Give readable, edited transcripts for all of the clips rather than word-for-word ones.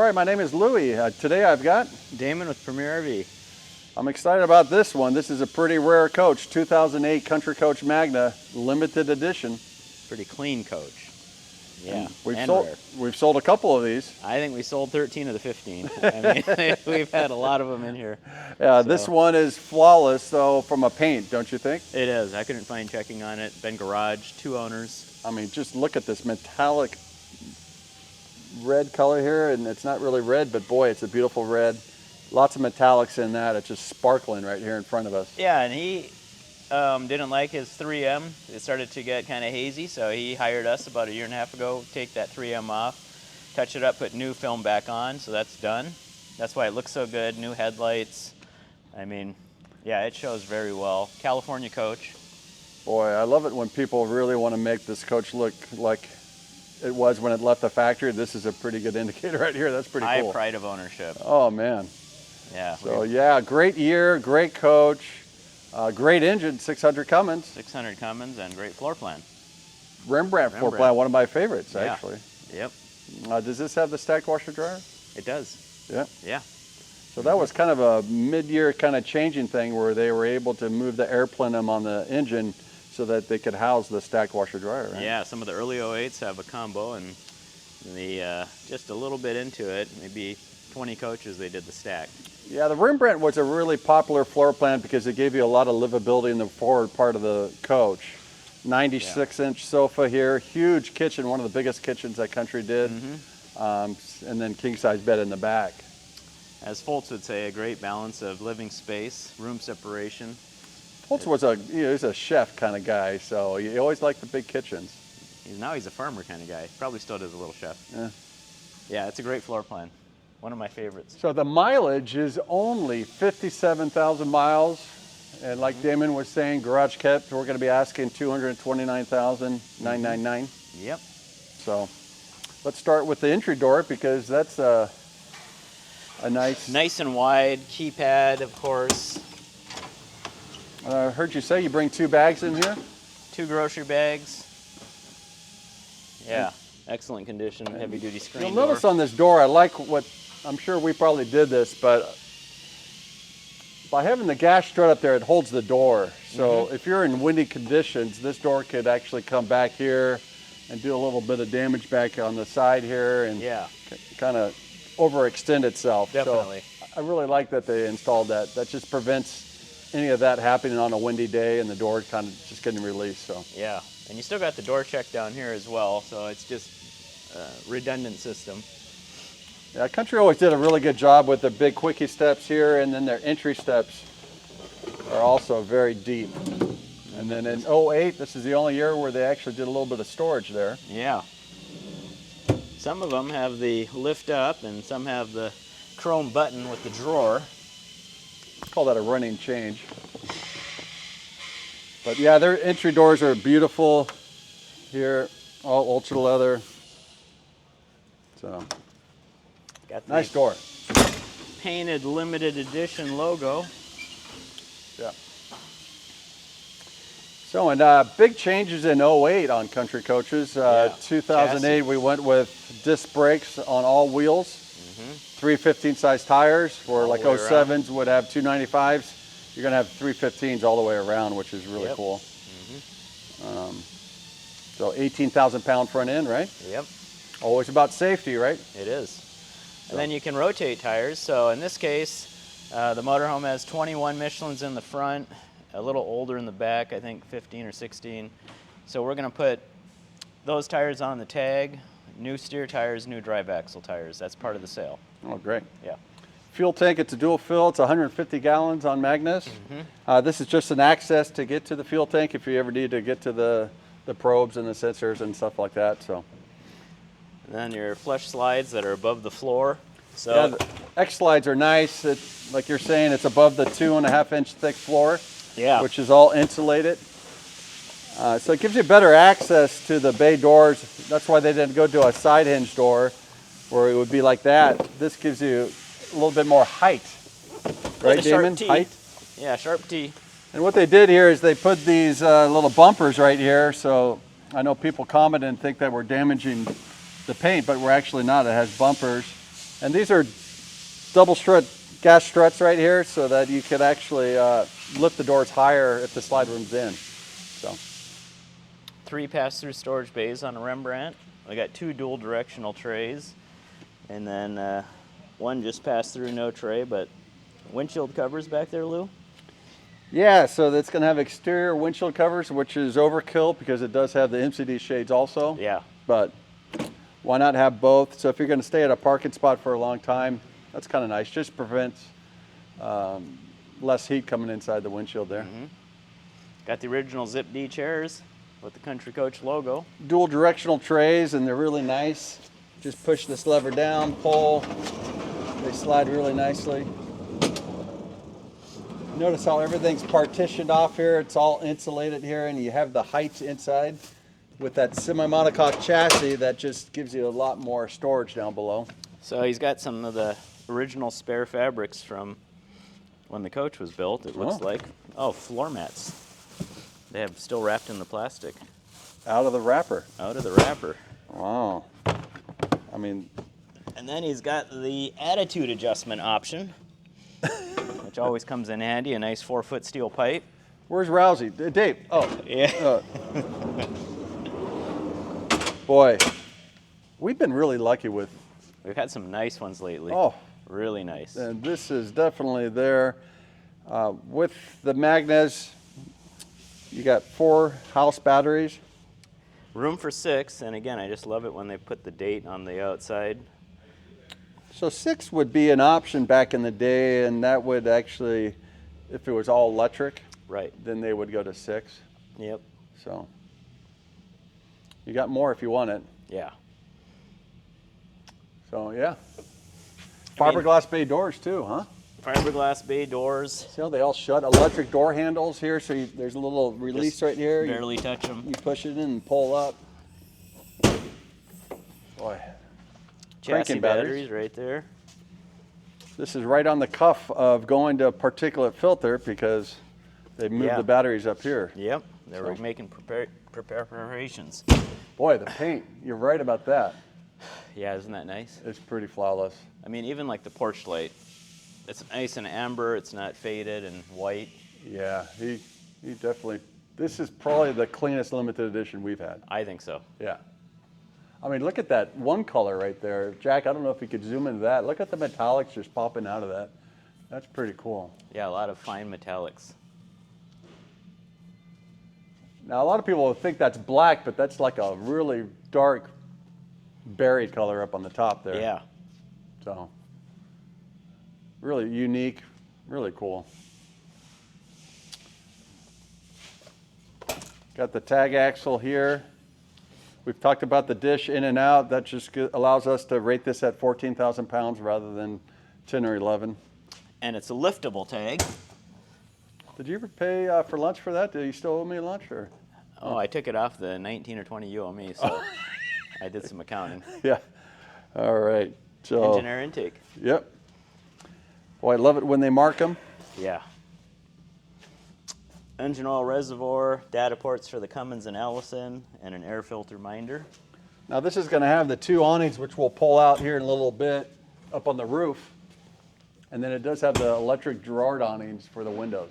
right, my name is Louie. Today I've got Damon with Premier RV. I'm excited about this one. This is a pretty rare coach, 2008 Country Coach Magna, limited edition. Pretty clean coach. Yeah, we've sold a couple of these. I think we sold 13 of the 15. I mean, we've had a lot of them in here. Yeah, so. This one is flawless, though, from a paint, don't you think? It is. I couldn't find checking on it. Been garage, 2 owners. I mean, just look at this metallic red color here, and it's not really red, but boy, it's a beautiful red. Lots of metallics in that. It's just sparkling right here in front of us. Yeah, and he didn't like his 3M. It started to get kind of hazy, so he hired us about 1.5 years ago, take that 3M off, touch it up, put new film back on, so that's done. That's why it looks so good, new headlights. I mean, yeah, it shows very well. California coach. Boy, I love it when people really want to make this coach look like it was when it left the factory. This is a pretty good indicator right here. That's pretty cool. High pride of ownership. Oh, man. Yeah. So, yeah, great year, great coach. Great engine, 600 Cummins. 600 Cummins and great floor plan. Rembrandt floor plan, one of my favorites, yeah. actually. Yep. Does this have the stacked washer dryer? It does. Yeah. Yeah. So that was kind of a mid-year kind of changing thing where they were able to move the air plenum on the engine so that they could house the stacked washer dryer, right? Yeah, some of the early 08s have a combo, and just a little bit into it, maybe 20 coaches, they did the stack. Yeah, the Rembrandt was a really popular floor plan because it gave you a lot of livability in the forward part of the coach. 96-inch sofa here, huge kitchen, one of the biggest kitchens that Country did, and then king-size bed in the back. As Foltz would say, a great balance of living space, room separation. Foltz was he's a chef kind of guy, so he always liked the big kitchens. Now he's a farmer kind of guy. Probably still does a little chef. Yeah. Yeah, it's a great floor plan. One of my favorites. So the mileage is only 57,000 miles. And like Damon was saying, garage kept, we're going to be asking $229,999. Yep. So let's start with the entry door because that's a nice and wide keypad, of course. I heard you say you bring 2 bags in here? 2 grocery bags. Yeah, excellent condition, heavy-duty screen You'll door. notice on this door, I like what, I'm sure we probably did this, but by having the gas strut up there, it holds the door. So if you're in windy conditions, this door could actually come back here and do a little bit of damage back on the side here and kind of overextend itself. Definitely. So I really like that they installed that. That just prevents any of that happening on a windy day and the door kind of just getting released. So yeah, and you still got the door check down here as well, so it's just a redundant system. Yeah, Country always did a really good job with the big quickie steps here, and then their entry steps are also very deep. And then in 08, this is the only year where they actually did a little bit of storage there. Yeah. Some of them have the lift up, and some have the chrome button with the drawer. Call that a running change. But yeah, their entry doors are beautiful here, all ultra leather. So got the nice door. Painted limited edition logo. Yeah. So, and big changes in 08 on Country coaches. 2008, chassis. We went with disc brakes on all wheels. 315 size tires, where like 07s would have 295s. You're going to have 315s all the way around, which is really cool. So 18,000 pound front end, right? Yep. Always about safety, right? It is. And then you can rotate tires. So in this case, the motorhome has 21 Michelins in the front, a little older in the back, I think 15 or 16. So we're going to put those tires on the tag, new steer tires, new drive axle tires. That's part of the sale. Oh, great. Yeah. Fuel tank, it's a dual fill. It's 150 gallons on Magnas. This is just an access to get to the fuel tank if you ever need to get to the probes and the sensors and stuff like that. So. And then your flush slides that are above the floor. So yeah, the X slides are nice. It's, like you're saying, it's above the 2.5-inch thick floor, which is all insulated. So it gives you better access to the bay doors. That's why they didn't go to a side hinge door where it would be like that. This gives you a little bit more height. Right, Damon? Height? Yeah, sharp T. And what they did here is they put these little bumpers right here. So I know people comment and think that we're damaging the paint, but we're actually not. It has bumpers And these are double strut gas struts right here so that you could actually lift the doors higher if the slide room's in. So 3 pass-through storage bays on a Rembrandt. I got 2 dual directional trays, and then 1 just pass-through, no tray, but windshield covers back there, Lou? yeah, so that's going to have exterior windshield covers, which is overkill because it does have the MCD shades also. Yeah. But why not have both? So if you're going to stay at a parking spot for a long time, that's kind of nice. Just prevents less heat coming inside the windshield there. Mm-hmm. Got the original Zip D chairs with the Country Coach logo. Dual directional trays, and they're really nice. Just push this lever down, pull. They slide really nicely. Notice how everything's partitioned off here. It's all insulated here, and you have the heights inside. With that semi-monocoque chassis, that just gives you a lot more storage down below. So he's got some of the original spare fabrics from when the coach was built, it looks like. Oh, floor mats. They have still wrapped in the plastic. Out of the wrapper. Out of the wrapper. Wow. I mean... And then he's got the attitude adjustment option, which always comes in handy, a nice 4-foot steel pipe. Where's Rousey? Dave. Oh. Yeah. Boy, we've been really lucky with... We've had some nice ones lately. Oh. Really nice. And this is definitely there. With the Magnas, you got 4 house batteries. Room for 6, and again, I just love it when they put the date on the outside. So 6 would be an option back in the day, and that would actually, if it was all electric, right, then they would go to 6. Yep. So you got more if you want it. Yeah. So yeah. Fiberglass bay doors too, huh? Fiberglass bay doors. See how they all shut? Electric door handles here, so there's a little release Just right here. Barely touch them. You push it in and pull up. Boy. Chassis batteries right there. This is right on the cuff of going to particulate filter because they moved the batteries up here. Yep, they were making preparations. Boy, the paint, you're right about that. Yeah, isn't that nice? It's pretty flawless. I mean, even like the porch light, it's nice and amber, it's not faded and white. Yeah, he definitely, this is probably the cleanest limited edition we've had. I think so. Yeah. I mean, look at that one color right there. Jack, I don't know if you could zoom into that. Look at the metallics just popping out of that. That's pretty cool. Yeah, a lot of fine metallics. Now, a lot of people will think that's black, but that's like a really dark berry color up on the top there. Yeah. So, really unique, really cool. Got the tag axle here. We've talked about the dish in and out. That just allows us to rate this at 14,000 pounds rather than 10 or 11. And it's a liftable tag. Did you ever pay for lunch for that? Do you still owe me lunch? Or? Oh, I took it off the 19 or 20 you owe me, so I did some accounting. Yeah. All right. So, engine air intake. Yep. Boy, I love it when they mark them. Yeah. Engine oil reservoir, data ports for the Cummins and Allison, and an air filter minder. Now this is going to have the 2 awnings, which we'll pull out here in a little bit, up on the roof. And then it does have the electric Girard awnings for the windows.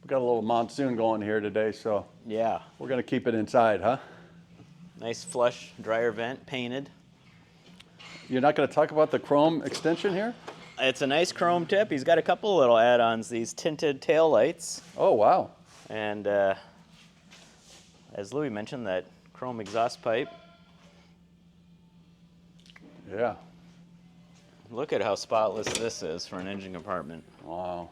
We've got a little monsoon going here today, so yeah, we're going to keep it inside, huh? Nice flush dryer vent, painted. You're not going to talk about the chrome extension here? It's a nice chrome tip. He's got a couple little add-ons, these tinted tail lights. Oh, wow. And as Louie mentioned, that chrome exhaust pipe. Yeah. Look at how spotless this is for an engine compartment. Wow.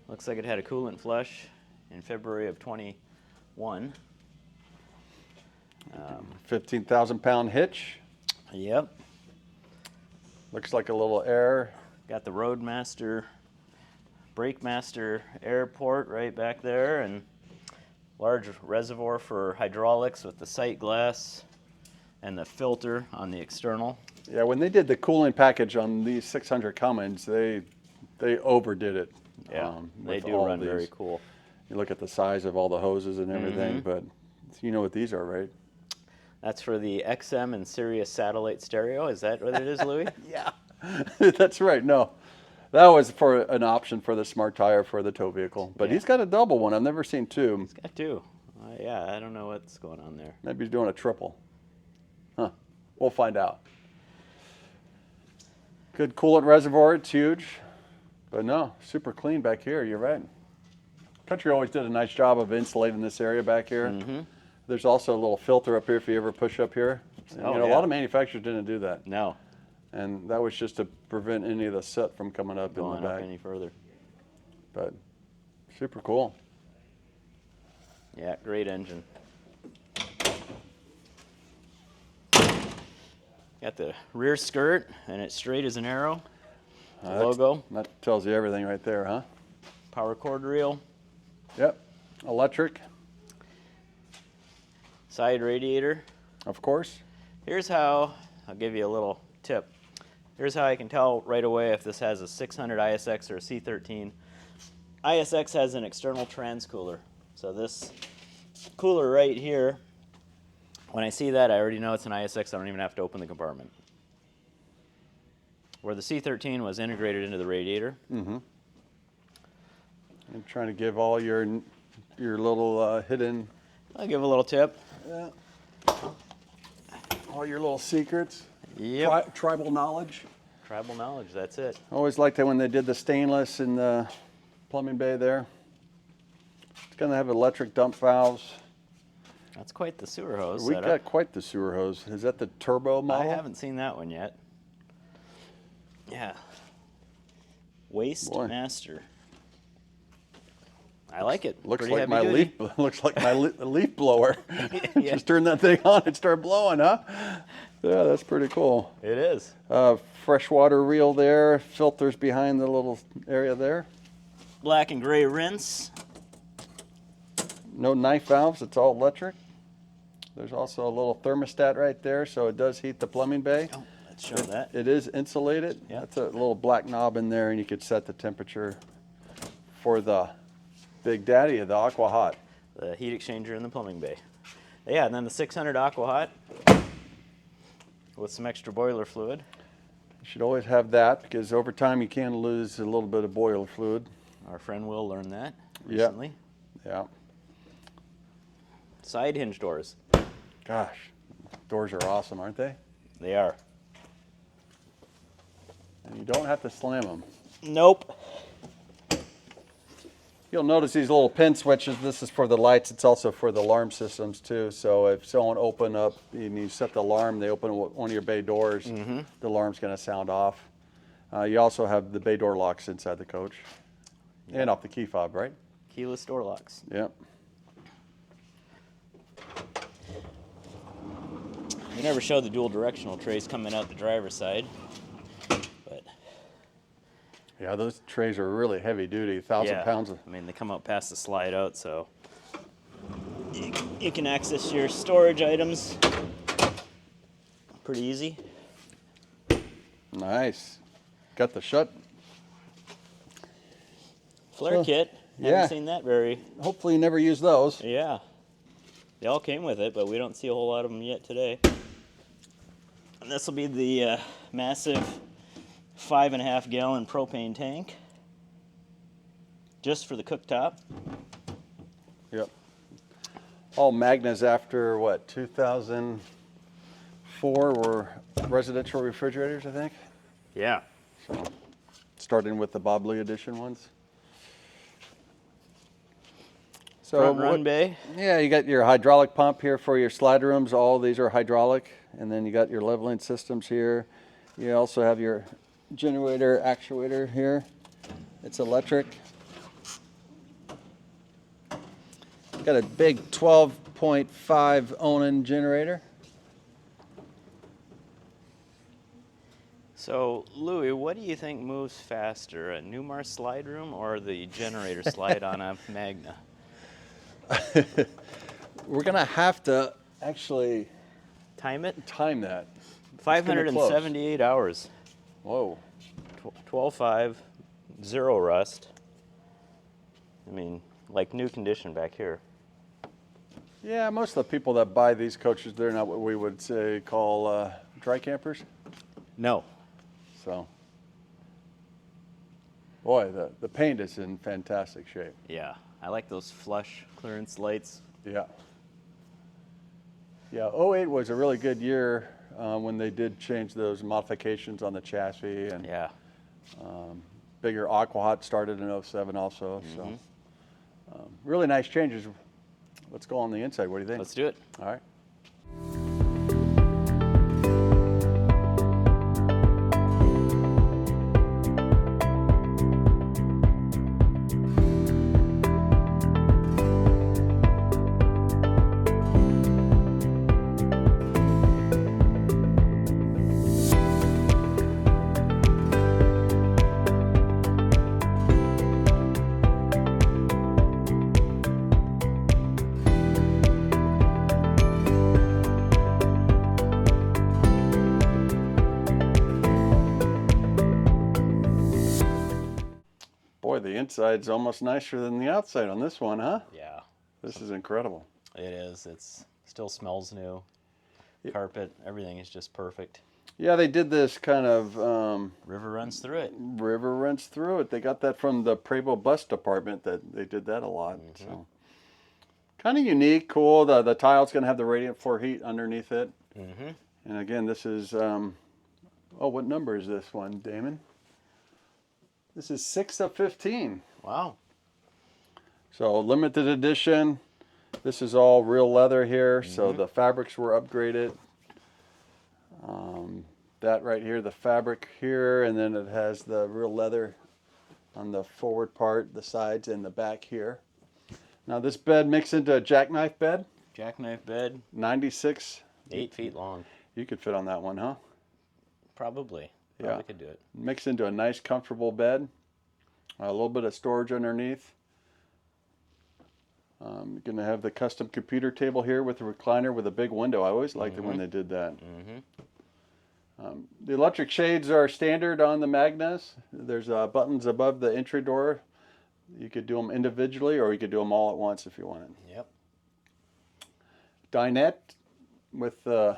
Looks like it had a coolant flush in February of 21. 15,000 pound hitch. Yep. Looks like a little air. Got the Roadmaster, Brakemaster air port right back there, and large reservoir for hydraulics with the sight glass and the filter on the external. Yeah, when they did the cooling package on these 600 Cummins, they overdid it. Yeah, they do run very cool. You look at the size of all the hoses and everything, but you know what these are, right? That's for the XM and Sirius satellite stereo. Is that what it is, Louie? Yeah, that's right. No, that was for an option for the smart tire for the tow vehicle. But he's got a double one. I've never seen two. He's got two. Yeah, I don't know what's going on there. Maybe he's doing a triple. Huh. We'll find out. Good coolant reservoir. It's huge. But no, super clean back here. You're right. Country always did a nice job of insulating this area back here. Mm-hmm. There's also a little filter up here if you ever push up here. And, a lot of manufacturers didn't do that. No. And that was just to prevent any of the soot from coming up Going in the back. up any further. But super cool. Yeah, great engine. Got the rear skirt, and it's straight as an arrow. The logo. That tells you everything right there, huh? Power cord reel. Yep. Electric. Side radiator. Of course. Here's how, I'll give you a little tip. Here's how I can tell right away if this has a 600 ISX or a C13. ISX has an external transcooler. So this cooler right here, when I see that, I already know it's an ISX. I don't even have to open the compartment. Where the C13 was integrated into the radiator. Mm-hmm. I'm trying to give all your little hidden. I'll give a little tip. Yeah. All your little secrets. Yep. Tribal knowledge. Tribal knowledge, that's it. I always liked that when they did the stainless in the plumbing bay there. It's going to have electric dump valves. That's quite the sewer hose. We got quite the sewer hose. Is that the turbo model? I haven't seen that one yet. Yeah. Waste Master. I like it. Looks Pretty like my heavy leaf. duty. Looks like my leaf blower. Yeah. Just turn that thing on and start blowing, huh? Yeah, that's pretty cool. It is. Freshwater reel there. Filters behind the little area there. Black and gray rinse. No knife valves. It's all electric. There's also a little thermostat right there, so it does heat the plumbing bay. Oh, let's show that. It is insulated. Yep. That's a little black knob in there, and you could set the temperature for the Big Daddy of the Aqua Hot. The heat exchanger in the plumbing bay. Yeah, and then the 600 Aqua Hot with some extra boiler fluid. You should always have that because over time you can lose a little bit of boiler fluid. Our friend Will learned that recently. Yeah. Side hinge doors. Gosh, doors are awesome, aren't they? They are. And you don't have to slam them. Nope. You'll notice these little pin switches. This is for the lights. It's also for the alarm systems too. So if someone open up and you set the alarm, they open one of your bay doors, the alarm's going to sound off. You also have the bay door locks inside the coach and off the key fob, right? Keyless door locks. Yep. We never showed the dual directional trays coming out the driver's side, but Yeah, those trays are really heavy duty, 1,000 pounds. I mean, they come out past the slide out, so you can access your storage items pretty easy. Nice. Got the shut. Flare kit. Haven't seen that very. Hopefully you never use those. Yeah. They all came with it, but we don't see a whole lot of them yet today. And this will be the massive 5.5 gallon propane tank. Just for the cooktop. Yep. All Magnas after what, 2004 were residential refrigerators, I think. Yeah. So, starting with the Bob Lee edition ones. So Front run bay. Yeah, you got your hydraulic pump here for your slide rooms. All these are hydraulic. And then you got your leveling systems here. You also have your generator actuator here. It's electric. Got a big 12.5 Onan generator. So, Louie, what do you think moves faster, a Newmar slide room or the generator slide on a Magna? We're gonna have to actually Time it? time that. 578 hours. Whoa. 12.5, 0 rust. I mean, like new condition back here. Yeah, most of the people that buy these coaches, they're not what we would say call dry campers. No. So, boy, the paint is in fantastic shape. Yeah, I like those flush clearance lights. Yeah. Yeah, '08 was a really good year when they did change those modifications on the chassis, and Yeah. bigger aqua hot started in '07 also. So, really nice changes. Let's go on the inside. What do you think? Let's do it. All right. Boy, the inside's almost nicer than the outside on this one, huh? Yeah. This is incredible. It is. It's still smells new. Carpet, everything is just perfect. Yeah, they did this kind of River runs through it. river runs through it. They got that from the Prevost bus department. That they did that a lot. So kind of unique, cool. The tile's going to have the radiant floor heat underneath it. And again, this is oh, what number is this one, Damon? This is 6 of 15. Wow. So limited edition. This is all real leather here, so the fabrics were upgraded. That right here, the fabric here, and then it has the real leather on the forward part, the sides, and the back here. Now this bed makes into a jackknife bed. Jackknife bed. 96. 8 feet long. You could fit on that one, huh? Probably. Yeah. Probably could do it. Mixed into a nice, comfortable bed. A little bit of storage underneath. You're going to have the custom computer table here with the recliner with a big window. I always liked it when they did that. The electric shades are standard on the Magnas. There's buttons above the entry door. You could do them individually or you could do them all at once if you wanted. Yep. Dinette with the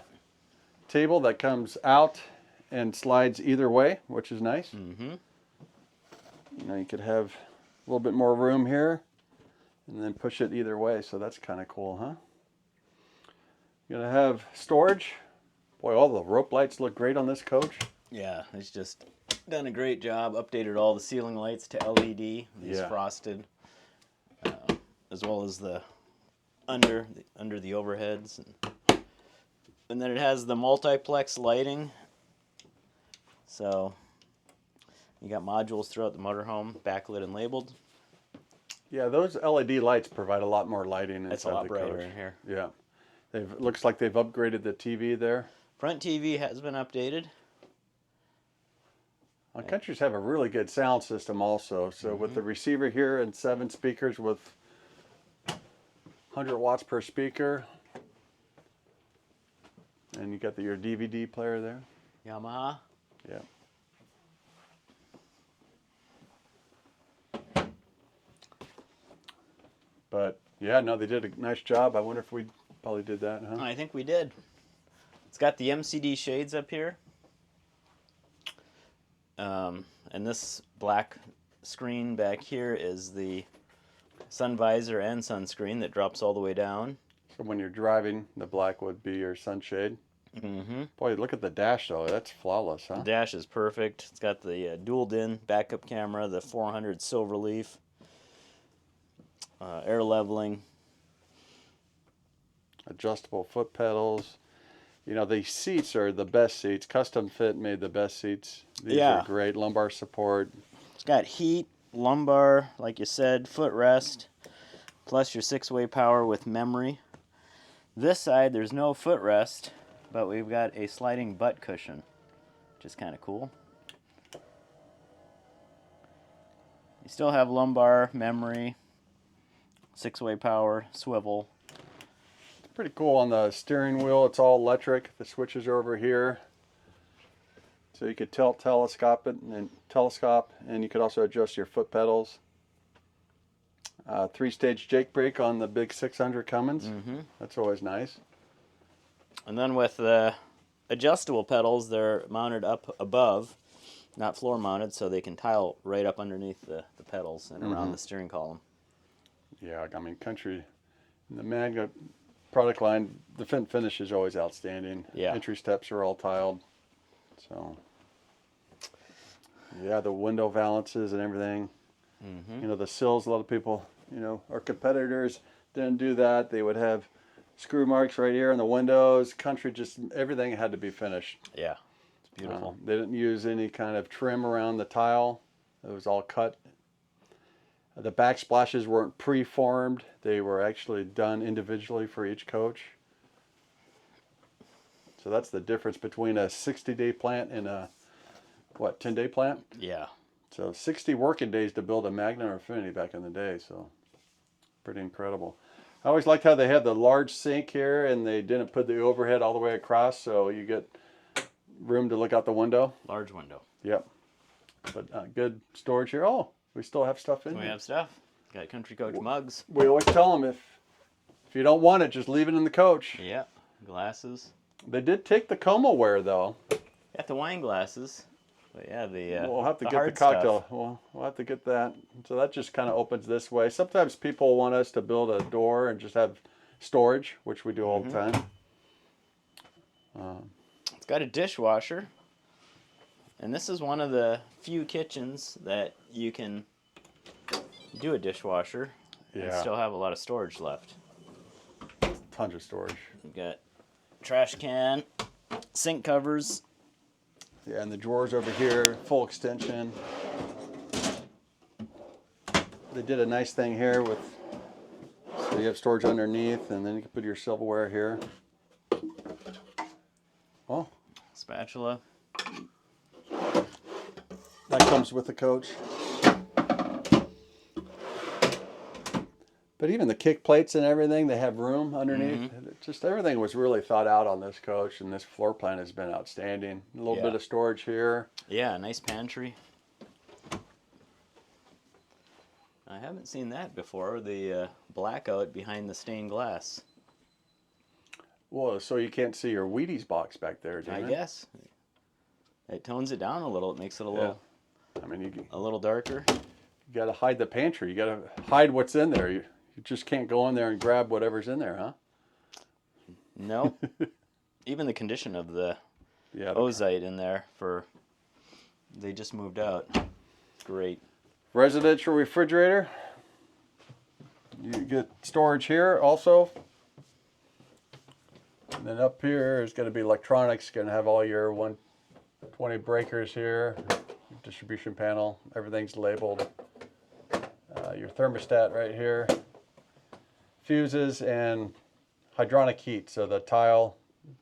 table that comes out and slides either way, which is nice. You know, you could have a little bit more room here and then push it either way, so that's kind of cool, huh? You're gonna have storage. Boy, all the rope lights look great on this coach. Yeah, it's just done a great job. Updated all the ceiling lights to LED. These frosted, as well as the under the overheads, and then it has the multiplex lighting. So you got modules throughout the motorhome, backlit and labeled. Yeah, those LED lights provide a lot more lighting inside It's a lot the brighter coach. in here. Yeah, looks like they've upgraded the TV there. Front TV has been updated. Countries have a really good sound system also. So with the receiver here and 7 speakers with 100 watts per speaker. And you got your DVD player there. Yamaha. Yeah. But yeah, no, they did a nice job. I wonder if we probably did that, huh? I think we did. It's got the MCD shades up here. And this black screen back here is the sun visor and sunscreen that drops all the way down. So when you're driving, the black would be your sunshade. Boy, look at the dash though. That's flawless, huh? The dash is perfect. It's got the dual-din backup camera, the 400 Silverleaf, air leveling. Adjustable foot pedals. You know, these seats are the best seats. Custom Fit made the best seats. These are great. Lumbar support. It's got heat, lumbar, like you said, footrest, plus your 6-way power with memory. This side, there's no footrest, but we've got a sliding butt cushion, which is kind of cool. You still have lumbar, memory, 6-way power, swivel. Pretty cool on the steering wheel. It's all electric. The switches are over here. So you could telescope it and telescope, and you could also adjust your foot pedals. 3-stage Jake brake on the big 600 Cummins. That's always nice. And then with the adjustable pedals, they're mounted up above, not floor mounted, so they can tile right up underneath the pedals and around the steering column. Yeah, I mean, Country, the Magna product line, the finish is always outstanding. Yeah. Entry steps are all tiled. So, yeah, the window valances and everything. You know, the sills, a lot of people, you know, our competitors didn't do that. They would have screw marks right here in the windows. Country, just everything had to be finished. Yeah, it's beautiful. They didn't use any kind of trim around the tile. It was all cut. The backsplashes weren't pre-formed. They were actually done individually for each coach. So that's the difference between a 60-day plant and a, what, 10-day plant? Yeah. So 60 working days to build a Magna or Affinity back in the day. So pretty incredible. I always liked how they had the large sink here and they didn't put the overhead all the way across, so you get room to look out the window. Large window. Yep. But good storage here. Oh, we still have stuff in We here. have stuff. Got Country Coach mugs. We always tell them if you don't want it, just leave it in the coach. Yeah. Glasses. They did take the Como ware though. Got the wine glasses. But yeah, we'll have to get the hard cocktail. stuff. We'll have to get that. So that just kind of opens this way. Sometimes people want us to build a door and just have storage, which we do all the time. It's got a dishwasher. And this is one of the few kitchens that you can do a dishwasher and still have a lot of storage left. Tons of storage. You've got trash can, sink covers. Yeah, and the drawers over here, full extension. They did a nice thing here with, so you have storage underneath, and then you can put your silverware here. Oh, Spatula. that comes with the coach. But even the kick plates and everything, they have room underneath. Just everything was really thought out on this coach, and this floor plan has been outstanding. A little bit of storage here. Yeah, nice pantry. I haven't seen that before, the blackout behind the stained glass. Well, so you can't see your Wheaties box back there, Damon. I guess. It tones it down a little. It makes it a little, I mean, a little darker. You got to hide the pantry. You got to hide what's in there. You just can't go in there and grab whatever's in there, huh? No. Even the condition of the ozite in there they just moved out. It's great. Residential refrigerator. You get storage here also. And then up here is going to be electronics. Going to have all your 120 breakers here, distribution panel. Everything's labeled. Your thermostat right here. Fuses and hydronic heat. So the tile,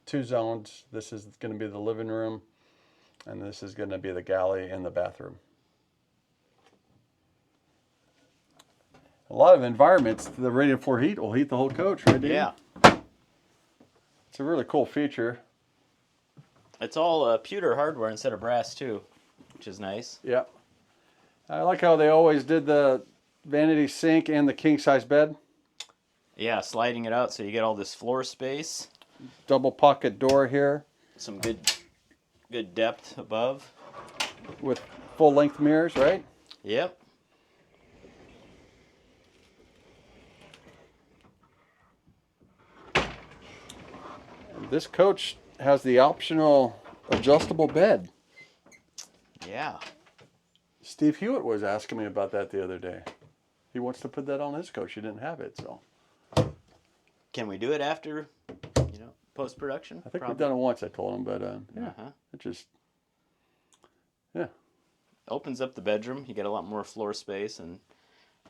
2 zones. This is going to be the living room, and this is going to be the galley and the bathroom. A lot of environments, the radiant floor heat will heat the whole coach, right, Dave? Yeah. It's a really cool feature. It's all pewter hardware instead of brass too, which is nice. Yeah. I like how they always did the vanity sink and the king size bed. Yeah, sliding it out so you get all this floor space. Double pocket door here. Some good depth above. With full length mirrors, right? Yep. This coach has the optional adjustable bed. Yeah. Steve Hewitt was asking me about that the other day. He wants to put that on his coach. He didn't have it, so. Can we do it after, post-production? I think we've done it once, I told him, but it just, Opens up the bedroom. You get a lot more floor space, and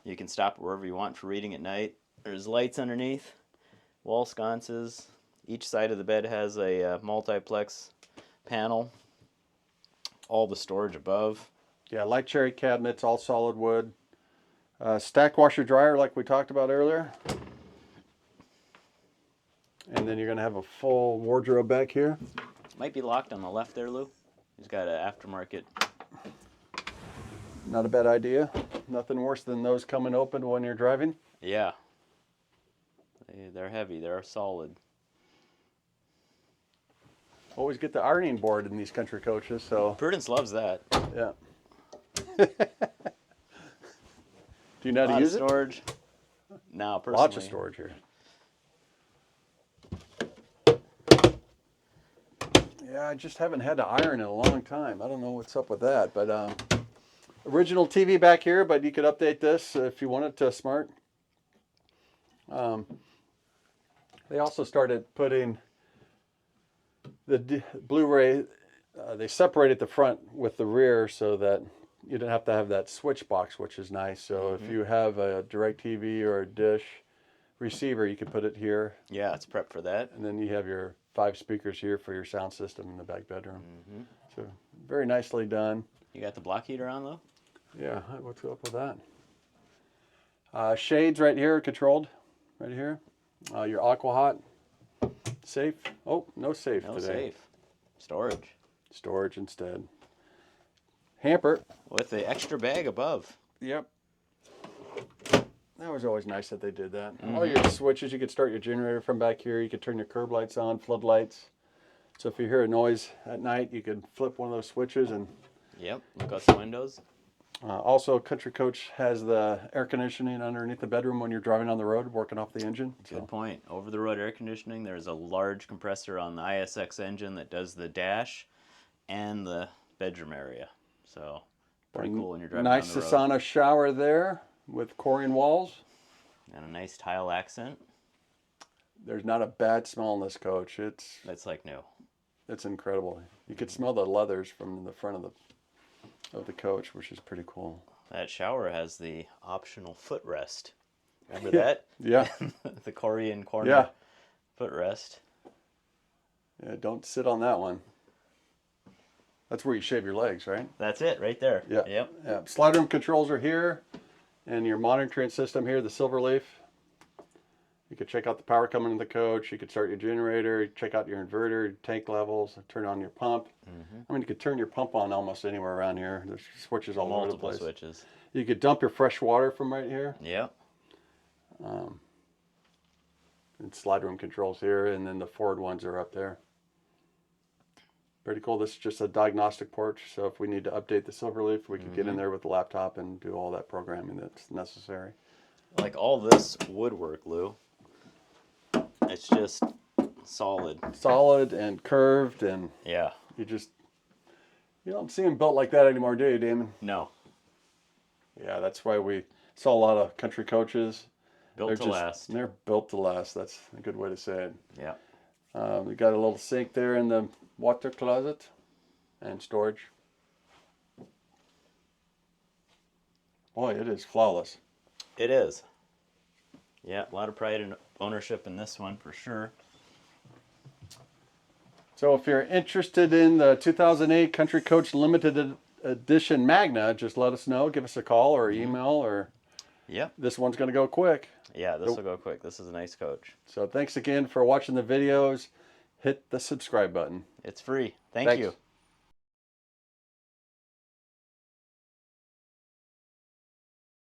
you can stop wherever you want for reading at night. There's lights underneath, wall sconces. Each side of the bed has a multiplex panel. All the storage above. Yeah, light cherry cabinets, all solid wood. Stack washer dryer like we talked about earlier. And then you're going to have a full wardrobe back here. Might be locked on the left there, Lou. He's got an aftermarket. Not a bad idea. Nothing worse than those coming open when you're driving. Yeah. They're heavy. They're solid. Always get the ironing board in these country coaches, so. Prudence loves that. Yeah. Do you know how to use storage. No, it? personally. Lots of storage here. Yeah, I just haven't had to iron in a long time. I don't know what's up with that, but original TV back here, but you could update this if you wanted to smart. They also started putting the Blu-ray, they separated the front with the rear so that you don't have to have that switch box, which is nice. So if you have a DirecTV or a dish receiver, you can put it here. Yeah, it's prepped for that. And then you have your 5 speakers here for your sound system in the back bedroom. So very nicely done. You got the block heater on though? Yeah, what's up with that? Shades right here, controlled, right here. Your aqua hot, safe. Oh, no safe No today. safe. Storage. Storage instead. Hamper. With the extra bag above. Yep. That was always nice that they did that. All your switches, you could start your generator from back here. You could turn your curb lights on, floodlights. So if you hear a noise at night, you could flip one of those switches and. Yep. Look out the windows. Also, Country Coach has the air conditioning underneath the bedroom when you're driving on the road, working off the engine. Good point. Over the road air conditioning, there's a large compressor on the ISX engine that does the dash and the bedroom area. So pretty cool when you're driving nice on the road. sauna shower there with Corian walls. And a nice tile accent. There's not a bad smell in this coach. That's like new. It's incredible. You could smell the leathers from the front of the coach, which is pretty cool. That shower has the optional footrest. Remember that? Yeah. The Korean corner footrest. Yeah, don't sit on that one. That's where you shave your legs, right? That's it, right there. Yeah. Yep. Yeah. Slide room controls are here, and your monitoring system here, the Silverleaf. You could check out the power coming in the coach. You could start your generator, check out your inverter, tank levels, turn on your pump. I mean, you could turn your pump on almost anywhere around here. There's switches all over the Multiple place. switches. You could dump your fresh water from right here. Yep. And slide room controls here, and then the forward ones are up there. Pretty cool. This is just a diagnostic port, so if we need to update the Silverleaf, we can get in there with the laptop and do all that programming that's necessary. Like all this woodwork, Lou. It's just solid. Solid and curved, and Yeah. you don't see them built like that anymore, do you, Damon? No. Yeah, that's why we saw a lot of country coaches. Built to last. They're built to last. That's a good way to say it. Yeah. We got a little sink there in the water closet and storage. Boy, it is flawless. It is. Yeah, a lot of pride and ownership in this one for sure. So if you're interested in the 2008 Country Coach Limited Edition Magna, just let us know. Give us a call or email, or Yep. this one's going to go quick. Yeah, this will go quick. This is a nice coach. So thanks again for watching the videos. Hit the subscribe button. It's free. Thank Thanks. you.